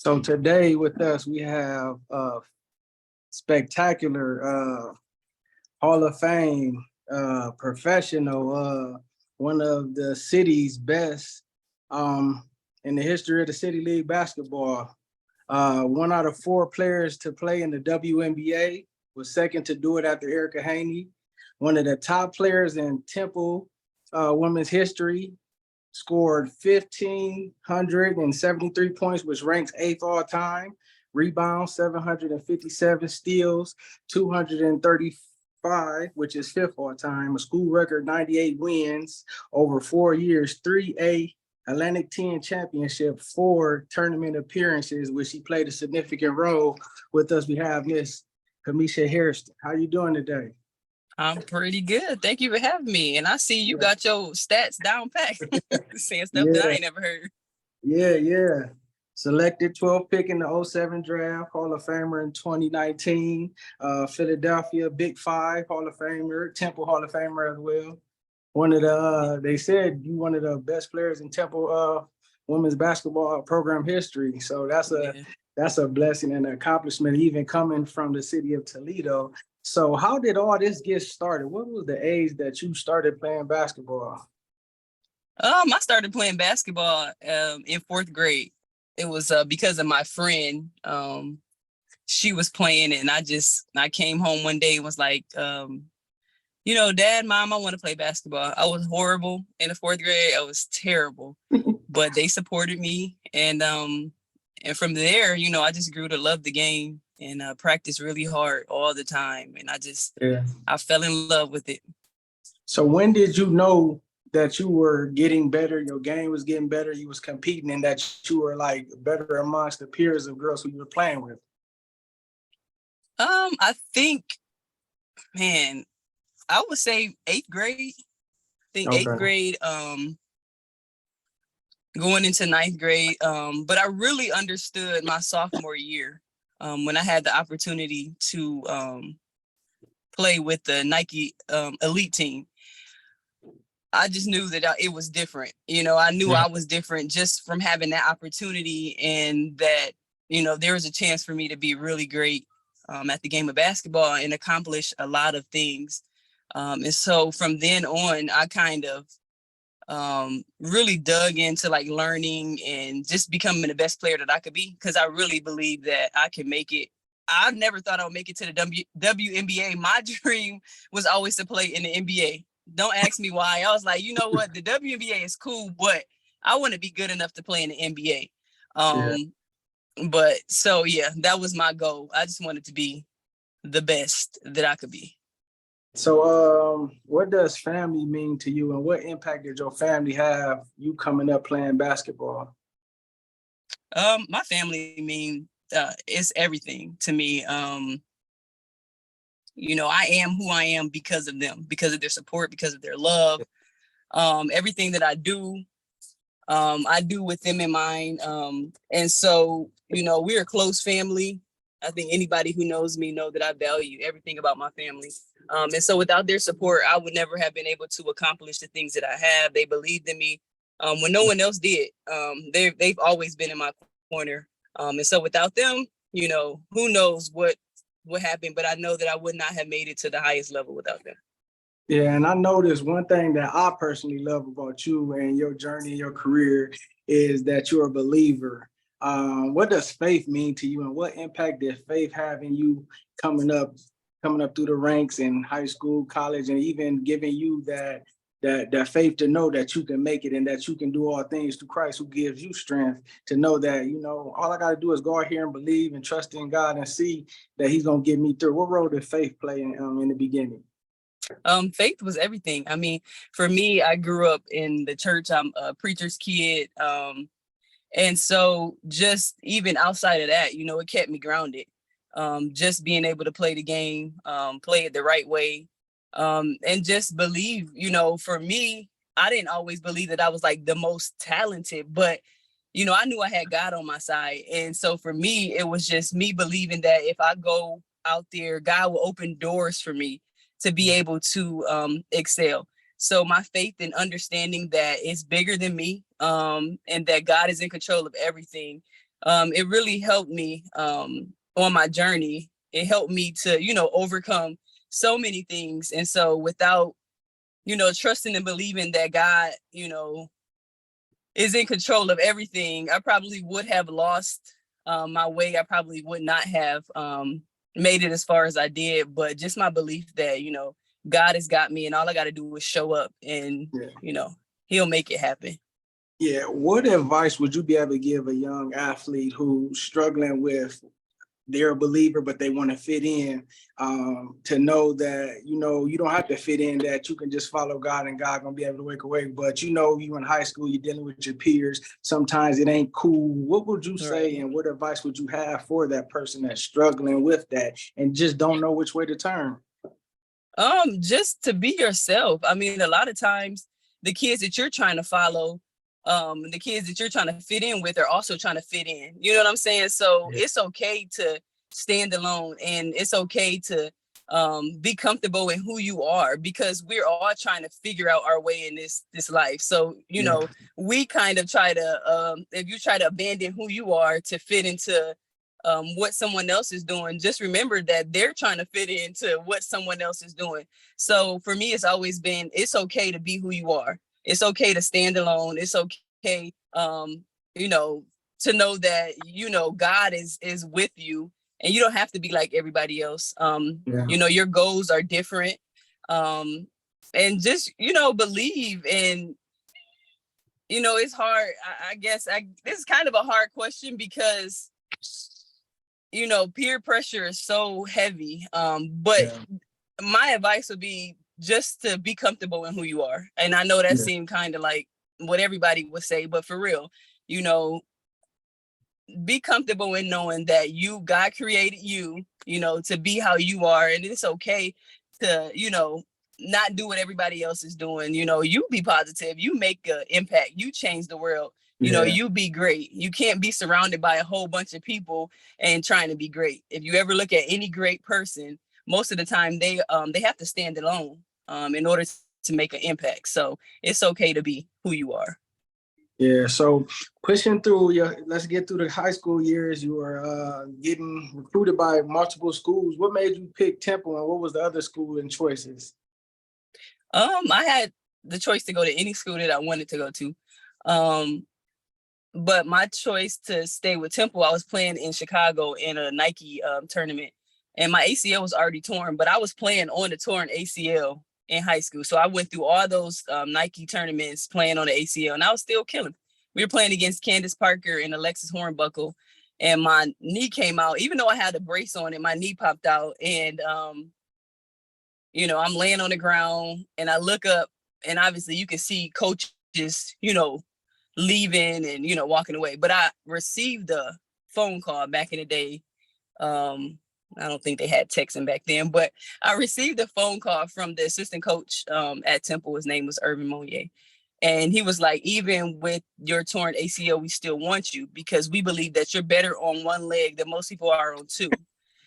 So today with us, we have a spectacular Hall of Fame professional, one of the city's best in the history of the City League basketball. One out of four players to play in the WNBA, was second to do it after Erica Haney. One of the top players in Temple women's history, scored 1,573 points, which ranks eighth all time. Rebounds, 757, steals, 235, which is fifth all time. A school record, 98 wins over 4 years, 3 Atlantic 10 championship, 4 tournament appearances, which he played a significant role. With us, we have Miss Kamesha Hairston. How you doing today? I'm pretty good. Thank you for having me. And I see you got your stats down pat. Saying stuff that I ain't never heard. Yeah. Selected 12th pick in the 07 draft, Hall of Famer in 2019. Philadelphia Big Five Hall of Famer, Temple Hall of Famer as well. One of the, they said you one of the best players in Temple women's basketball program history. So that's a blessing and an accomplishment, even coming from the city of Toledo. So how did all this get started? What was the age that you started playing basketball? I started playing basketball in 4th grade. It was because of my friend. She was playing, and I came home one day and was like, Dad, Mom, I want to play basketball. I was horrible in the 4th grade. I was terrible, but they supported me. And from there, I just grew to love the game and practice really hard all the time. And I fell in love with it. So when did you know that you were getting better, your game was getting better, you was competing, and that you were like better amongst the peers of girls who you were playing with? I think, man, I would say 8th grade. I think 8th grade, going into 9th grade. But I really understood my sophomore year when I had the opportunity to play with the Nike elite team. I just knew that it was different. I knew I was different just from having that opportunity, and that, there was a chance for me to be really great at the game of basketball and accomplish a lot of things. And so from then on, I kind of really dug into like learning and just becoming the best player that I could be, because I really believe that I can make it. I never thought I would make it to the WNBA. My dream was always to play in the NBA. Don't ask me why. I was like, you know what? The WNBA is cool, but I want to be good enough to play in the NBA. But so, that was my goal. I just wanted to be the best that I could be. So what does family mean to you, and what impact did your family have you coming up playing basketball? My family it's everything to me. I am who I am because of them, because of their support, because of their love. Everything that I do with them in mind. And so, we're a close family. I think anybody who knows me know that I value everything about my family. And so without their support, I would never have been able to accomplish the things that I have. They believed in me when no one else did. They've always been in my corner. And so without them, who knows what happened, but I know that I would not have made it to the highest level without them. Yeah, and I noticed one thing that I personally love about you and your journey and your career is that you're a believer. What does faith mean to you, and what impact did faith have in you coming up through the ranks in high school, college, and even giving you that faith to know that you can make it and that you can do all things through Christ who gives you strength to know that, all I got to do is go out here and believe and trust in God and see that he's going to get me through. What role did faith play in the beginning? Faith was everything. I mean, for me, I grew up in the church. I'm a preacher's kid. And so just even outside of that, it kept me grounded. Just being able to play the game, play it the right way, and just believe, for me, I didn't always believe that I was like the most talented, but, I knew I had God on my side. And so for me, it was just me believing that if I go out there, God will open doors for me to be able to excel. So my faith and understanding that it's bigger than me, and that God is in control of everything, it really helped me on my journey. It helped me to, overcome so many things. And so without, trusting and believing that God, is in control of everything, I probably would have lost my way. I probably would not have made it as far as I did. But just my belief that, God has got me, and all I got to do is show up, and, he'll make it happen. Yeah. What advice would you be able to give a young athlete who's struggling with, they're a believer, but they want to fit in, to know that, you don't have to fit in, that you can just follow God and God gonna be able to wake away. But you in high school, you're dealing with your peers. Sometimes it ain't cool. What would you say, and what advice would you have for that person that's struggling with that and just don't know which way to turn? Just to be yourself. I mean, a lot of times the kids that you're trying to follow, the kids that you're trying to fit in with are also trying to fit in. You know what I'm saying? So it's okay to stand alone, and it's okay to be comfortable in who you are, because we're all trying to figure out our way in this life. So, we kind of try to, if you try to abandon who you are to fit into what someone else is doing, just remember that they're trying to fit into what someone else is doing. So for me, it's always been, it's okay to be who you are. It's okay to stand alone. It's okay, to know that, God is with you, and you don't have to be like everybody else. Your goals are different. And just, believe. And, it's hard. I guess this is kind of a hard question, because peer pressure is so heavy. But my advice would be just to be comfortable in who you are. And I know that seemed kind of like what everybody would say, but for real, be comfortable in knowing that God created you, to be how you are. And it's okay to, not do what everybody else is doing. You be positive, you make an impact, you change the world. You be great. You can't be surrounded by a whole bunch of people and trying to be great. If you ever look at any great person, most of the time they have to stand alone in order to make an impact. So it's okay to be who you are. Yeah. So pushing through let's get through the high school years. You were getting recruited by multiple schools. What made you pick Temple, and what was the other school and choices? I had the choice to go to any school that I wanted to go to. But my choice to stay with Temple, I was playing in Chicago in a Nike tournament, and my ACL was already torn, but I was playing on the torn ACL in high school. So I went through all those Nike tournaments playing on the ACL, and I was still killing. We were playing against Candace Parker and Alexis Hornbuckle, and my knee came out. Even though I had a brace on it, my knee popped out, and I'm laying on the ground, and I look up, and obviously you can see coaches, leaving and, walking away. But I received a phone call back in the day. I don't think they had texting back then, but I received a phone call from the assistant coach at Temple. His name was Irvin Monnier. And he was like, even with your torn ACL, we still want you, because we believe that you're better on one leg than most people are on two.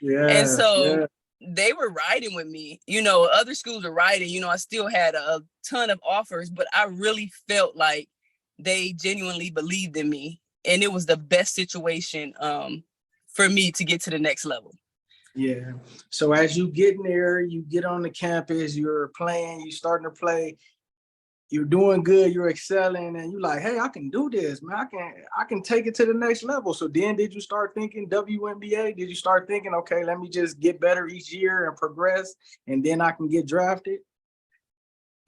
And so they were riding with me. Other schools were riding. I still had a ton of offers, but I really felt like they genuinely believed in me, and it was the best situation for me to get to the next level. Yeah. So as you get in there, you get on the campus, you're playing, you're starting to play, you're doing good, you're excelling, and you're like, hey, I can do this, man. I can take it to the next level. So then did you start thinking WNBA? Did you start thinking, okay, let me just get better each year and progress, and then I can get drafted?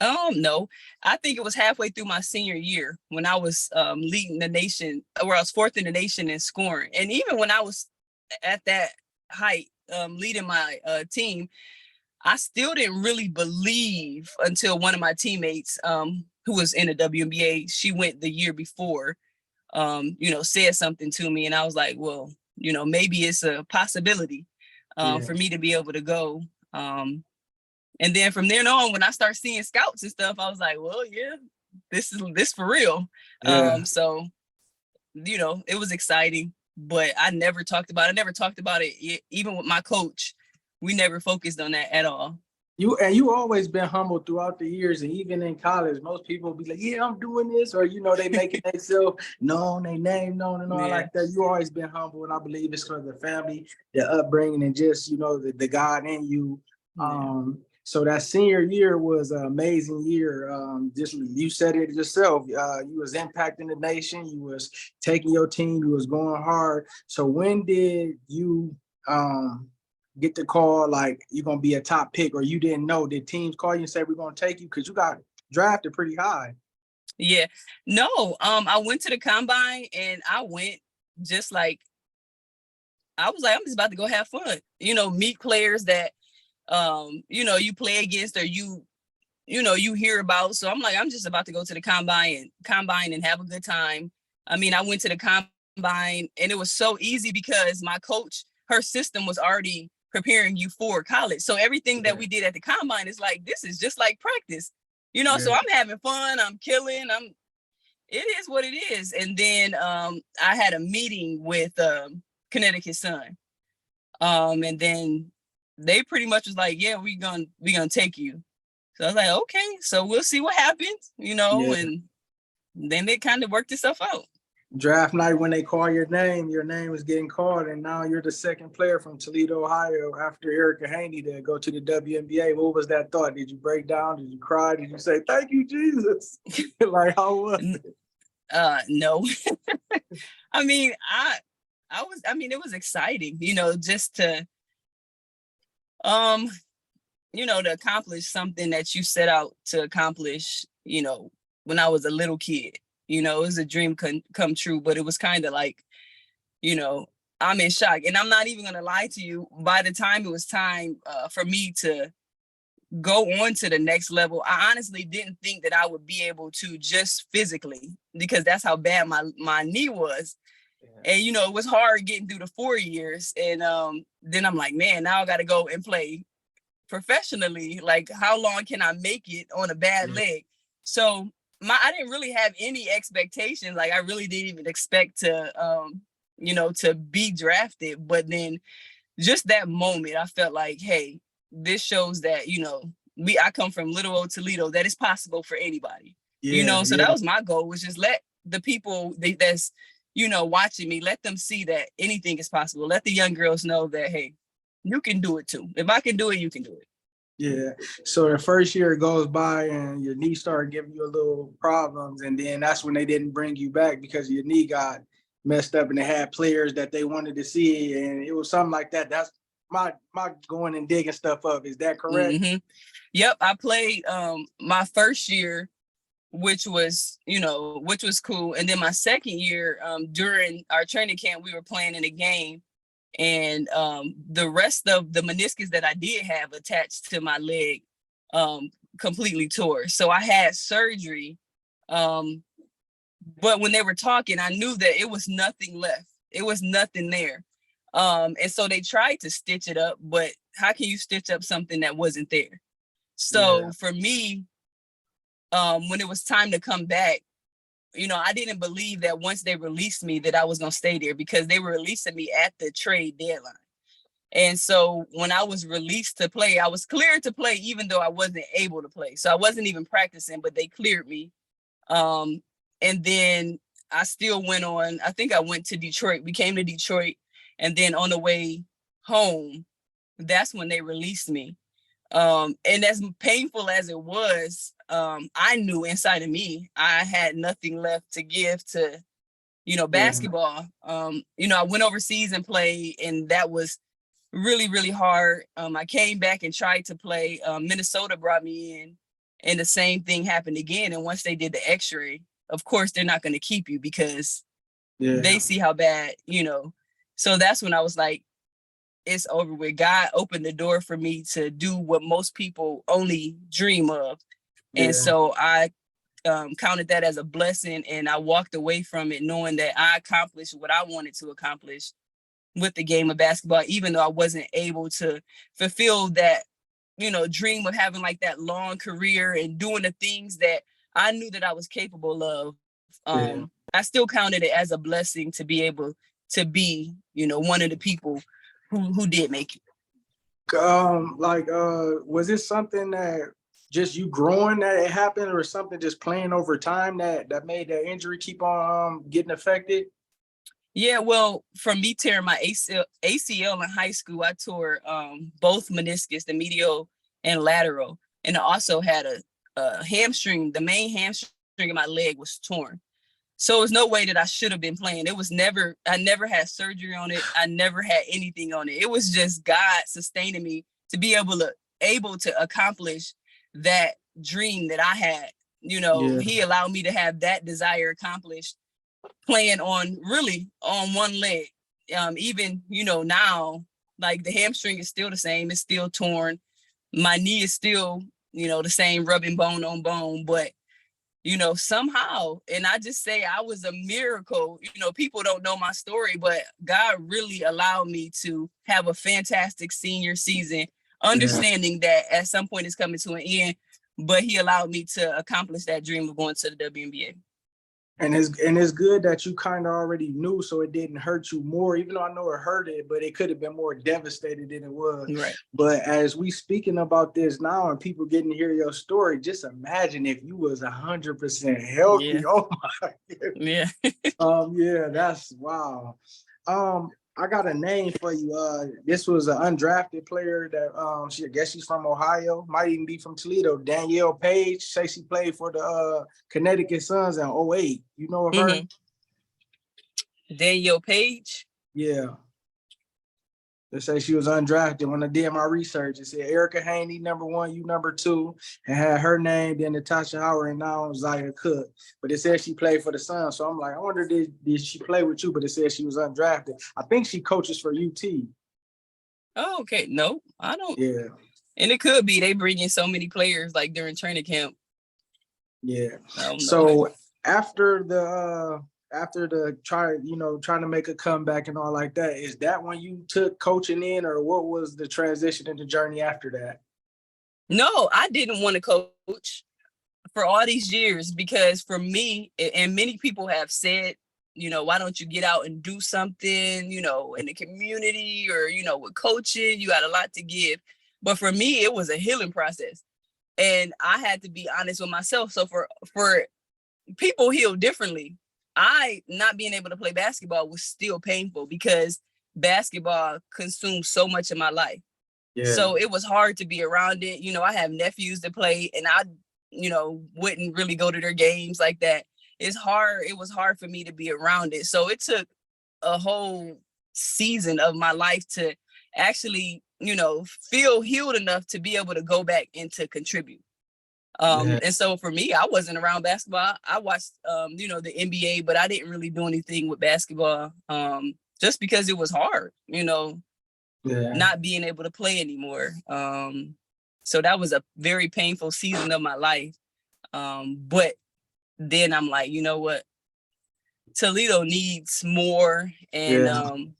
No, I think it was halfway through my senior year when I was leading the nation, where I was fourth in the nation in scoring. And even when I was at that height, leading my team, I still didn't really believe until one of my teammates, who was in the WNBA, she went the year before, said something to me. And I was like, well, maybe it's a possibility for me to be able to go. And then from then on, when I start seeing scouts and stuff, I was like, well, yeah, this for real. Yeah. So, it was exciting, but I never talked about it. Even with my coach. We never focused on that at all. You always been humble throughout the years, and even in college, most people be like, "Yeah, I'm doing this," or they making themselves known, they name known, and all Yeah. like that. You always been humble, and I believe it's because of the family, the upbringing, and just the God in you. Yeah. So that senior year was an amazing year. Just you said it yourself. You was impacting the nation. You was taking your team. You was going hard. So when did you get the call like you're gonna be a top pick, or you didn't know? Did teams call you and say we're gonna take you because you got drafted pretty high? Yeah. No, I went to the combine and I went just like I was like, I'm just about to go have fun. Meet players that you play against or you hear about. So I'm like, I'm just about to go to the combine and have a good time. I mean, I went to the combine and it was so easy because my coach, her system was already preparing you for college. So everything that we did at the combine is like, this is just like practice, so I'm having fun, I'm killing, it is what it is. And then I had a meeting with Connecticut Sun. And then they pretty much was like, yeah, we gonna take you. So I was like, okay, so we'll see what happens, Yeah. and then it kind of worked itself out. Draft night, when they call your name is getting called, and now you're the second player from Toledo, Ohio, after Erica Haney to go to the WNBA. What was that thought? Did you break down? Did you cry? Did you say, thank you, Jesus? Like, how was it? No. I mean, it was exciting, just to to accomplish something that you set out to accomplish, when I was a little kid. It was a dream come true, but it was kind of like, I'm in shock. And I'm not even going to lie to you. By the time it was time for me to go on to the next level, I honestly didn't think that I would be able to just physically, because that's how bad my knee was. Yeah. And, it was hard getting through the 4 years. And then I'm like, man, now I got to go and play professionally. Like, how long can I make it on a bad leg? So I didn't really have any expectations. Like, I really didn't even expect to, to be drafted. But then just that moment, I felt like, hey, this shows that, I come from little old Toledo, that it's possible for anybody. So that was my goal, was just let the people that's, watching me, let them see that anything is possible. Let the young girls know that, hey, you can do it too. If I can do it, you can do it. Yeah. So the first year goes by and your knee started giving you a little problems. And then that's when they didn't bring you back because your knee got messed up and they had players that they wanted to see. And it was something like that. That's my going and digging stuff up. Is that correct? Mm-hmm. Yep. I played my first year, which was cool. And then my second year, during our training camp, we were playing in a game. And the rest of the meniscus that I did have attached to my leg completely tore. So I had surgery. But when they were talking, I knew that it was nothing left. It was nothing there. And so they tried to stitch it up, but how can you stitch up something that wasn't there? So for me, when it was time to come back, I didn't believe that once they released me that I was going to stay there, because they were releasing me at the trade deadline. And so when I was released to play, I was cleared to play, even though I wasn't able to play. So I wasn't even practicing, but they cleared me. And then I still went on. I think I went to Detroit. We came to Detroit. And then on the way home, that's when they released me. And as painful as it was, I knew inside of me, I had nothing left to give to, basketball. I went overseas and played, and that was really, really hard. I came back and tried to play. Minnesota brought me in, and the same thing happened again. And once they did the x-ray, of course, they're not going to keep you because they see how bad, So that's when I was like, it's over with. God opened the door for me to do what most people only dream of. And so I counted that as a blessing, and I walked away from it knowing that I accomplished what I wanted to accomplish with the game of basketball, even though I wasn't able to fulfill that, dream of having like that long career and doing the things that I knew that I was capable of. I still counted it as a blessing to be able to be, one of the people who did make it. Was it something that just you growing that it happened, or something just playing over time that made that injury keep on getting affected? Yeah, well, from me tearing my ACL in high school, I tore both meniscus, the medial and lateral, and I also had a hamstring. The main hamstring in my leg was torn. So there's no way that I should have been playing. I never had surgery on it. I never had anything on it. It was just God sustaining me to be able to accomplish that dream that I had. You know, Yeah, he allowed me to have that desire accomplished playing on really on one leg. Even, now, like the hamstring is still the same. It's still torn. My knee is still, the same, rubbing bone on bone, but somehow, and I just say I was a miracle. People don't know my story, but God really allowed me to have a fantastic senior season, yeah. understanding that at some point it's coming to an end, but he allowed me to accomplish that dream of going to the WNBA. And it's good that you kind of already knew, so it didn't hurt you more. Even though I know it hurt it, but it could have been more devastated than it was. Right. But as we speaking about this now, and people getting to hear your story, just imagine if you was 100% healthy. Yeah. Oh my Yeah. Yeah, that's wow. I got a name for you. This was an undrafted player that I guess she's from Ohio, might even be from Toledo. Danielle Page. Say she played for the Connecticut Suns in '08. You know of her? Danielle Page. Yeah. They say she was undrafted. When I did my research, it said Erica Haney, #1, you #2, and had her name, then Natasha Howard, and now Zaya Cook. But it said she played for the Suns. So I'm like, I wonder, did she play with you? But it said she was undrafted. I think she coaches for UT. Oh, okay. No, I don't. Yeah. And it could be they bring in so many players like during training camp. Yeah. So know. after the trying to make a comeback and all like that, is that when you took coaching in, or what was the transition in the journey after that? No, I didn't want to coach for all these years because for me, and many people have said, why don't you get out and do something, in the community or, with coaching, you got a lot to give. But for me, it was a healing process. And I had to be honest with myself. So for people heal differently. I not being able to play basketball was still painful because basketball consumed so much of my life. Yeah. So it was hard to be around it. I have nephews that play and I, wouldn't really go to their games like that. It's hard. It was hard for me to be around it. So it took a whole season of my life to actually, feel healed enough to be able to go back and to contribute. And so for me, I wasn't around basketball. I watched, the NBA, but I didn't really do anything with basketball just because it was hard, not being able to play anymore. So that was a very painful season of my life. But then I'm like, you know what? Toledo needs more. And,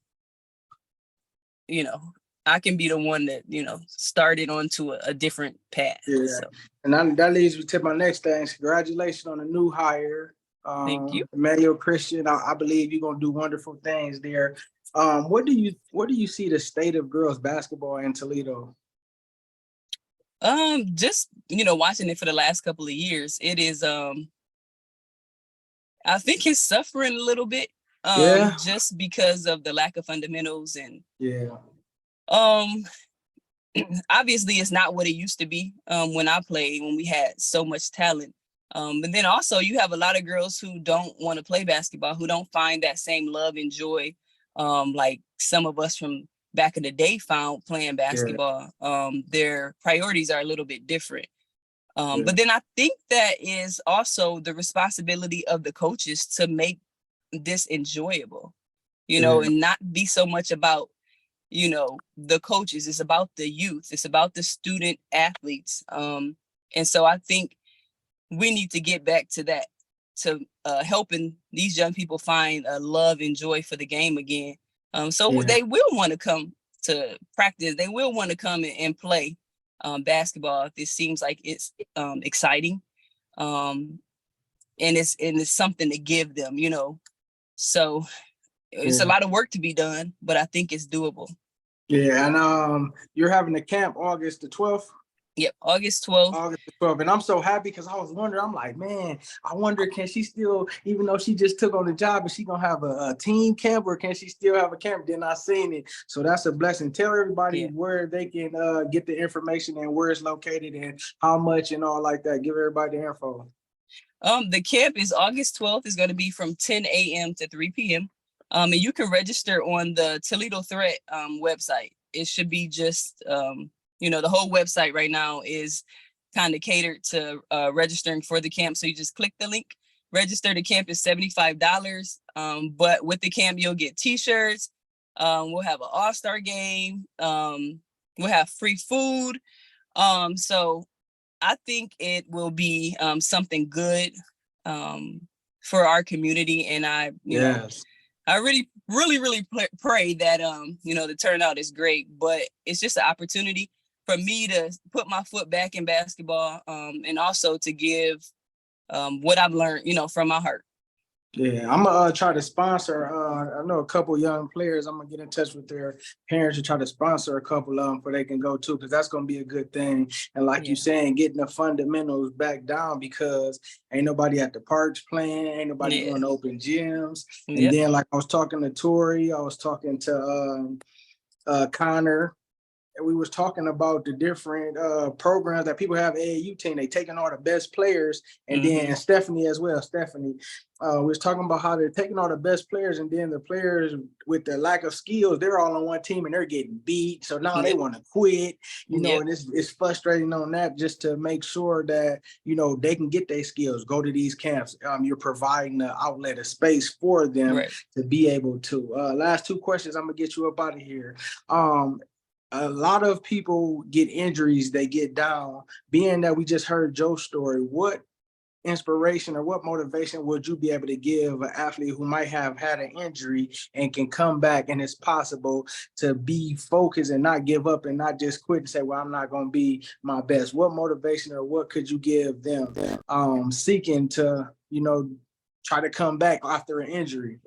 I can be the one that, started onto a different path. Yeah. So. And that leads me to my next thing. Congratulations on the new hire. Thank you. Emmanuel Christian. I believe you're gonna do wonderful things there. What do you see the state of girls basketball in Toledo? Just watching it for the last couple of years, it is I think it's suffering a little bit. Just because of the lack of fundamentals and obviously it's not what it used to be when I played, when we had so much talent. But then also you have a lot of girls who don't want to play basketball, who don't find that same love and joy like some of us from back in the day found playing basketball. Their priorities are a little bit different. But then I think that is also the responsibility of the coaches to make this enjoyable, and not be so much about, the coaches. It's about the youth. It's about the student athletes. And so I think we need to get back to that, to helping these young people find a love and joy for the game again. So they will want to come to practice. They will want to come and play basketball if it seems like it's exciting. And it's something to give them, So it's a lot of work to be done, but I think it's doable. Yeah, and you're having a camp August the 12th. Yep, August 12th. August the 12th. And I'm so happy because I was wondering, I'm like, man, I wonder, can she still, even though she just took on the job, is she going to have a team camp or can she still have a camp? Then I seen it. So that's a blessing. Tell everybody where they can get the information and where it's located and how much and all like that. Give everybody the info. The camp is August 12th. Is going to be from 10 a.m. to 3 p.m. And you can register on the Toledo Threat website. It should be just, the whole website right now is kind of catered to registering for the camp. So you just click the link, register. The camp is $75. But with the camp, you'll get t-shirts. We'll have an all-star game. We'll have free food. So I think it will be something good for our community. And I really, really, really pray that, the turnout is great, but it's just an opportunity for me to put my foot back in basketball and also to give what I've learned, from my heart. Yeah, I'm gonna try to sponsor. I know a couple young players. I'm gonna get in touch with their parents to try to sponsor a couple of them so they can go too, because that's gonna be a good thing. And like you saying, getting the fundamentals back down because ain't nobody at the parks playing, ain't nobody going to open gyms. And then, like I was talking to Tori, I was talking to Connor. We was talking about the different programs that people have AAU team. They taking all the best players, and then Stephanie as well. Stephanie, we was talking about how they're taking all the best players, and then the players with the lack of skills, they're all on one team and they're getting beat. So now they want to quit, and it's frustrating on that, just to make sure that they can get their skills, go to these camps. You're providing an outlet, a space for them to be able to. Last two questions, I'm gonna get you up out of here. A lot of people get injuries, they get down. Being that we just heard Joe's story, what inspiration or what motivation would you be able to give an athlete who might have had an injury and can come back and it's possible to be focused and not give up and not just quit and say, well, I'm not going to be my best? What motivation or what could you give them seeking to, try to come back after an injury?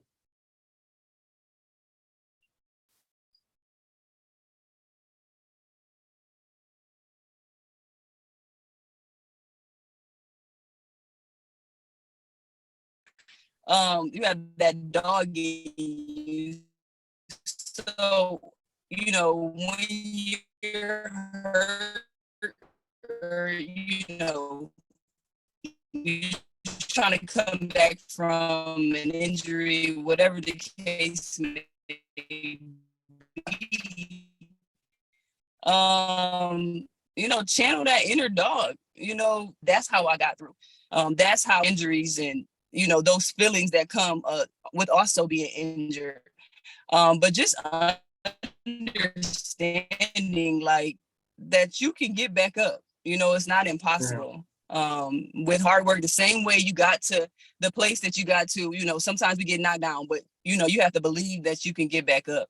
You have that dog in you. So, when you're hurt or, you're trying to come back from an injury, whatever the case may be, channel that inner dog. That's how I got through. That's how injuries and those feelings that come with also being injured. But just understanding like that you can get back up. It's not impossible. With hard work, the same way you got to the place that you got to, sometimes we get knocked down, but you have to believe that you can get back up.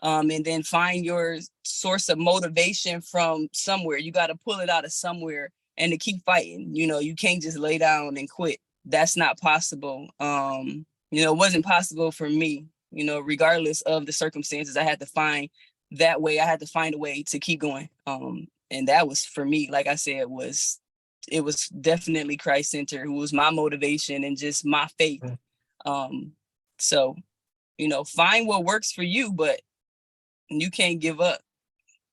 And then find your source of motivation from somewhere. You got to pull it out of somewhere and to keep fighting. You can't just lay down and quit. That's not possible. It wasn't possible for me, regardless of the circumstances. I had to find that way. I had to find a way to keep going. And that was for me, like I said, it was definitely Christ-centered, who was my motivation and just my faith. So, find what works for you, but you can't give up,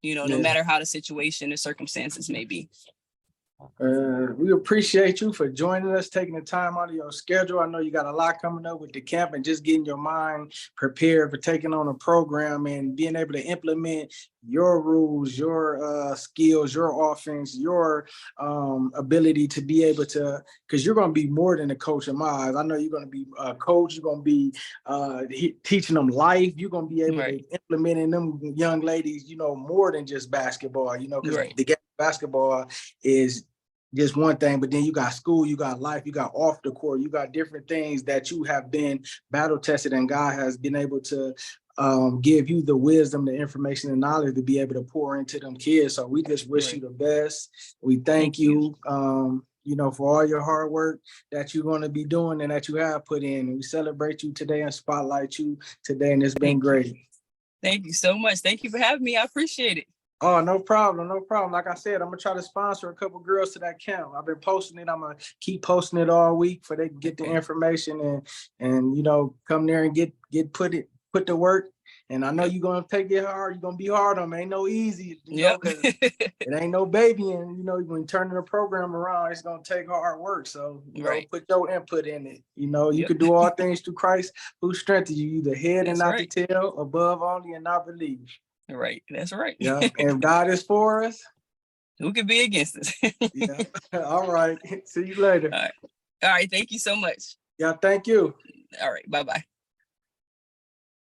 no matter how the situation or circumstances may be. We appreciate you for joining us, taking the time out of your schedule. I know you got a lot coming up with the camp and just getting your mind prepared for taking on a program and being able to implement your rules, your skills, your offense, your ability to be able to, because you're going to be more than a coach in my eyes. I know you're going to be a coach. You're going to be teaching them life. You're going to be able to implement in them young ladies, more than just basketball, because the game of basketball is just one thing, but then you got school, you got life, you got off the court, you got different things that you have been battle tested, and God has been able to give you the wisdom, the information, and knowledge to be able to pour into them kids. So we just wish you the best. We thank you, for all your hard work that you're going to be doing and that you have put in. And we celebrate you today and spotlight you today, and it's been great. Thank you so much. Thank you for having me. I appreciate it. Oh, no problem, no problem. Like I said, I'm gonna try to sponsor a couple girls to that camp. I've been posting it. I'm gonna keep posting it all week for they can get the information and come there and get put to work. And I know you're gonna take it hard. You're gonna be hard on them. Ain't no easy, because it ain't no baby. And when you turn the program around, it's gonna take hard work. So put your input in it. You could do all things through Christ who strengthens you. You the head and not the tail, above only and not beneath. Right. That's right. Yeah. And if God is for us, who could be against us? Yeah. All right. See you later. All right. Thank you so much. Yeah. Thank you. All right. Bye-bye.